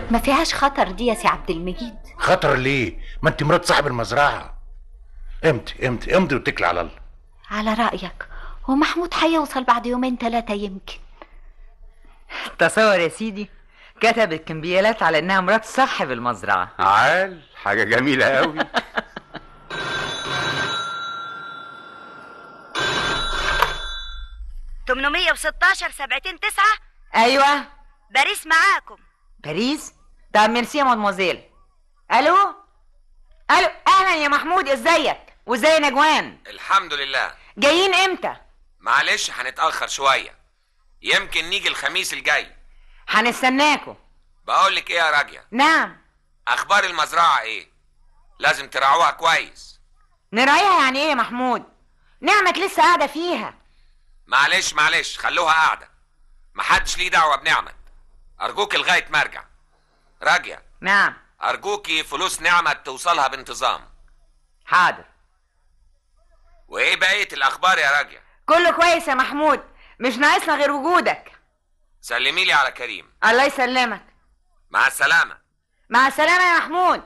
ما فيهاش خطر دي يا سي عبد المجيد. خطر ليه؟ ما انت مرات صاحب المزرعه. امضي واتكل على الله. على رأيك، ومحمود هيوصل بعد يومين 3 يمكن. تصور يا سيدي، كتب الكمبيالات على انها مرات صاحب المزرعه. عال حاجه جميله قوي. $816 7 9. ايوه باريس معاكم. باريس؟ طب ميرسي يا مدموزيل. الو اهلا يا محمود، ازيك؟ وازاي نجوان؟ الحمد لله. جايين امتى؟ معلش هنتأخر شوية، يمكن نيجي الخميس الجاي. هنستناكوا. بقولك ايه يا راجية؟ نعم. اخبار المزرعة ايه؟ لازم تراعوها كويس. نراعيها يعني ايه يا محمود؟ نعمك لسه قاعدة فيها. معلش خلوها قاعدة، محدش ليه دعوة بنعمت. ارجوك لغاية ما ارجع. راجية. نعم. ارجوكي فلوس نعمت توصلها بانتظام. حاضر. وايه بقية الاخبار يا راجية؟ كله كويس يا محمود، مش ناقصنا غير وجودك. سلميلي على كريم. الله يسلمك. مع السلامة. مع السلامة يا محمود.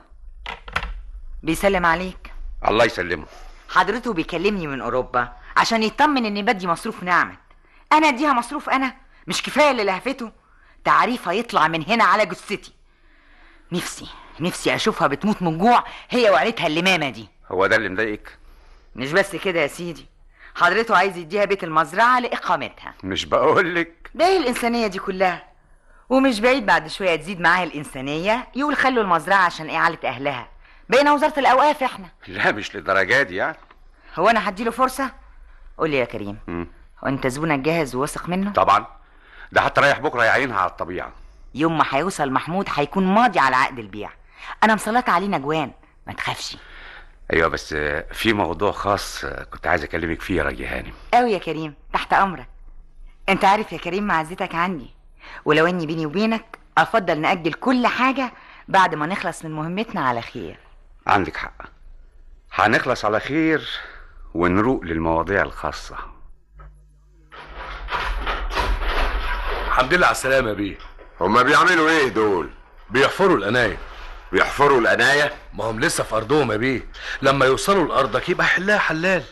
بيسلم عليك. الله يسلمه. حضرته بيكلمني من اوروبا عشان يطمن اني بدي مصروف نعمت. انا اديها مصروف؟ انا مش كفايه اللي لهفته؟ تعريفها يطلع من هنا على جثتي. نفسي اشوفها بتموت من جوع، هي وعيلتها اللمامه دي. هو ده اللي مضايقك؟ مش بس كده يا سيدي، حضرته عايز يديها بيت المزرعه لاقامتها. مش بقولك ده ايه الانسانيه دي كلها؟ ومش بعيد بعد شويه تزيد معاها الانسانيه يقول خلوا المزرعه عشان اعاله اهلها. بقينا وزاره الاوقاف احنا. لا مش للدرجه دي يعني. هو انا هديله فرصه؟ قول لي يا كريم، هو انت زبونك جاهز وواثق منه؟ طبعا، ده حتى رايح بكره يعينها على الطبيعه. يوم ما هيوصل محمود هيكون ماضي على عقد البيع. انا مسلطه عليه نجوان، ما تخافش. ايوه بس في موضوع خاص كنت عايز اكلمك فيه يا راجل هانم. قوي يا كريم، تحت امرك. انت عارف يا كريم معزتك عندي، ولو اني بيني وبينك افضل نأجل كل حاجه بعد ما نخلص من مهمتنا على خير. عندك حق، هنخلص على خير ونروق للمواضيع الخاصه. الحمد لله على السلامه يا بيه. هما بيعملوا ايه دول؟ بيحفروا القنايه. بيحفروا القنايه؟ ما هم لسه في ارضهم يا بيه، لما يوصلوا لارضك يبقى حلها حلال.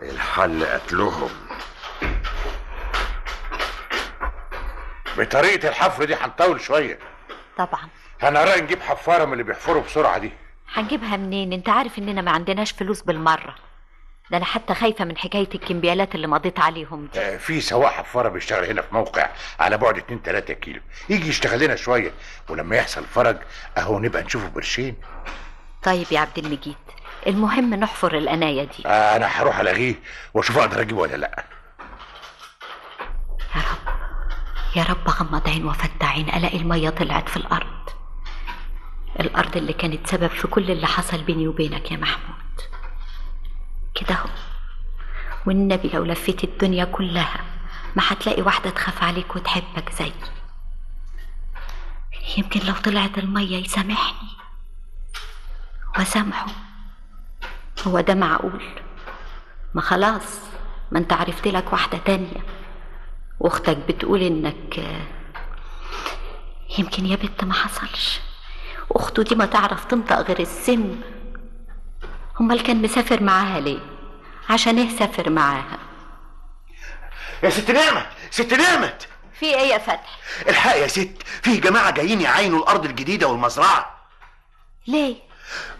الحل قتلهم. بطريقه الحفر دي هنطول شويه. طبعا. انا رايي نجيب حفاره من اللي بيحفروا بسرعه دي. هنجيبها منين؟ انت عارف اننا ما عندناش فلوس بالمره. ده انا حتى خايفه من حكايه الكمبيالات اللي مضيت عليهم دي. في سواق حفاره بيشتغل هنا في موقع على بعد 2-3 كيلو، يجي يشتغل لنا شويه ولما يحصل فرج اهو نبقى نشوفه بقرشين. طيب يا عبد المجيد، المهم نحفر القنايه دي. انا هروح الغيه واشوف اقدر اجيبه ولا لا. يا رب غمض عين وفتح عين الاقي الميه طلعت في الارض اللي كانت سبب في كل اللي حصل بيني وبينك يا محمود. كده اهو، والنبي لو لفيت الدنيا كلها ما هتلاقي واحدة تخاف عليك وتحبك زي. يمكن لو طلعت المية يسامحني وسامحه. هو ده معقول؟ ما خلاص، ما انت عرفت لك واحدة تانية، واختك بتقول انك يمكن يا بنت ما حصلش. اخته دي ما تعرف تنطق غير السم. امال كان مسافر معاها ليه؟ عشان ايه سافر معاها؟ يا ست نعمت، ست نعمت، في ايه يا فتحي؟ الحق يا ست، فيه جماعه جايين يعاينوا الارض الجديده والمزرعه. ليه؟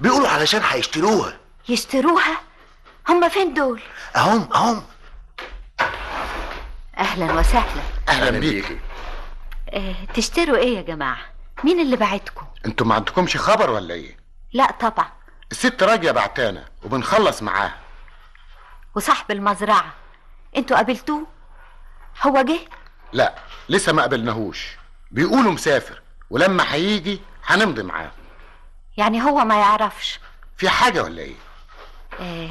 بيقولوا علشان هيشتروها. يشتروها؟ هم فين دول؟ اهم. اهلا وسهلا. اهلا بيكي. تشتروا ايه يا جماعه؟ مين اللي بعتكم؟ انتوا ما عندكمش خبر ولا ايه؟ لا طبعا. الست راجية بعتانا وبنخلص معاها. وصاحب المزرعه انتوا قابلتوه؟ هو جه؟ لا لسه ما قابلناهوش، بيقولوا مسافر ولما هيجي هنمضي معاه. يعني هو ما يعرفش؟ في حاجه ولا ايه؟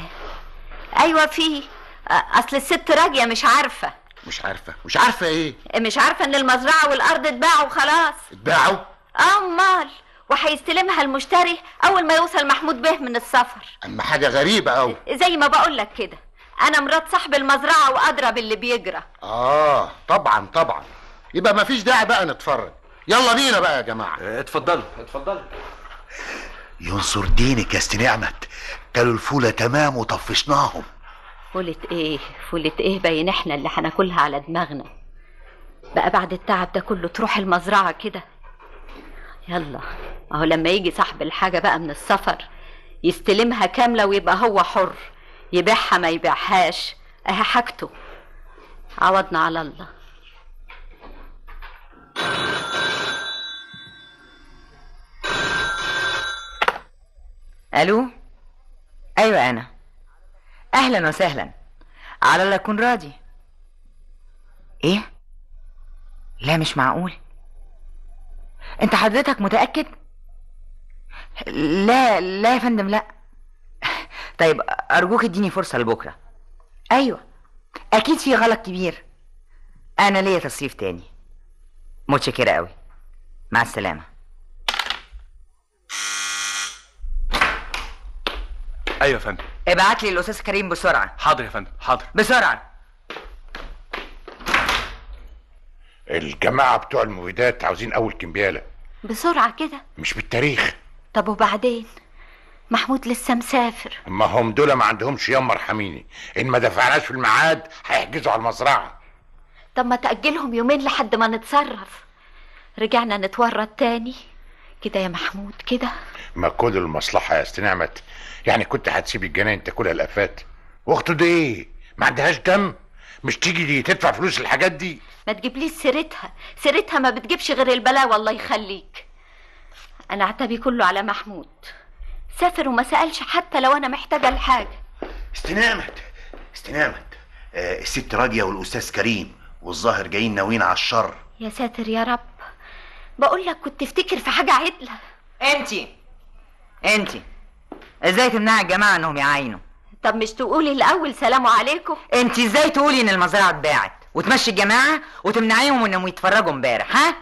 ايوه في. اصل الست راجية مش عارفه. مش عارفه ايه؟ مش عارفه ان المزرعه والارض اتباعوا خلاص. اتباعوا؟ امال، وهيستلمها المشتري اول ما يوصل محمود به من السفر. اما حاجه غريبه قوي. زي ما بقول لك كده، انا مرات صاحب المزرعه وادرى باللي بيجرى. طبعا يبقى ما فيش داعي بقى نتفرج، يلا بينا بقى يا جماعه. اتفضلوا اتفضلوا. ينصر دينك يا نعمت، كلوا الفوله تمام وطفشناهم. فولة ايه فولة ايه، باين احنا اللي هناكلها على دماغنا بقى بعد التعب ده كله. تروح المزرعة كده. يلا اهو لما يجي صاحب الحاجة بقى من السفر يستلمها كاملة ويبقى هو حر، يبيعها ما يبيعهاش اهي حاجته. عوضنا على الله. الو، ايوه انا. اهلا وسهلا. على الله اكون راضي. ايه؟ لا مش معقول. انت حضرتك متأكد؟ لا لا يا فندم لا. طيب ارجوك اديني فرصة لبكرة. ايوه اكيد في غلط كبير. انا ليا تصريف تاني. متشكرة قوي. مع السلامة. ايوه يا فندم. ابعت لي الاستاذ كريم بسرعة. حاضر يا فندم حاضر. بسرعة. الجماعه بتوع المبيدات عاوزين اول كمبياله بسرعة كده. مش بالتاريخ. طب وبعدين؟ محمود لسه مسافر. ما هم دول ما عندهمش يما ارحميني، ان ما دفعناش في الميعاد هيحجزوا على المزرعه. طب ما تأجلهم يومين لحد ما نتصرف. رجعنا نتورط تاني كده يا محمود كده. ما كل المصلحه يا نعمت، يعني كنت هتسيب الجناين تاكلها الافات؟ واخته دي ايه؟ ما عندهاش دم؟ مش تيجي دي تدفع فلوس الحاجات دي؟ ما تجيبليش سيرتها ما بتجيبش غير البلاء والله يخليك. انا اعتبي كله على محمود. سافر وما سألش حتى لو انا محتاجة الحاجة. نعمت الست راجية والاستاذ كريم والظاهر جايين ناويين على الشر. يا ساتر يا رب. بقول لك كنت تفتكر في حاجة عدلة. انتي ازاي تمنعي الجماعة انهم يعاينوا؟ طب مش تقولي الاول سلام عليكم؟ انتي ازاي تقولي ان المزرعة اتباعت وتمشي الجماعة وتمنعيهم انهم يتفرجوا امبارح؟ ها؟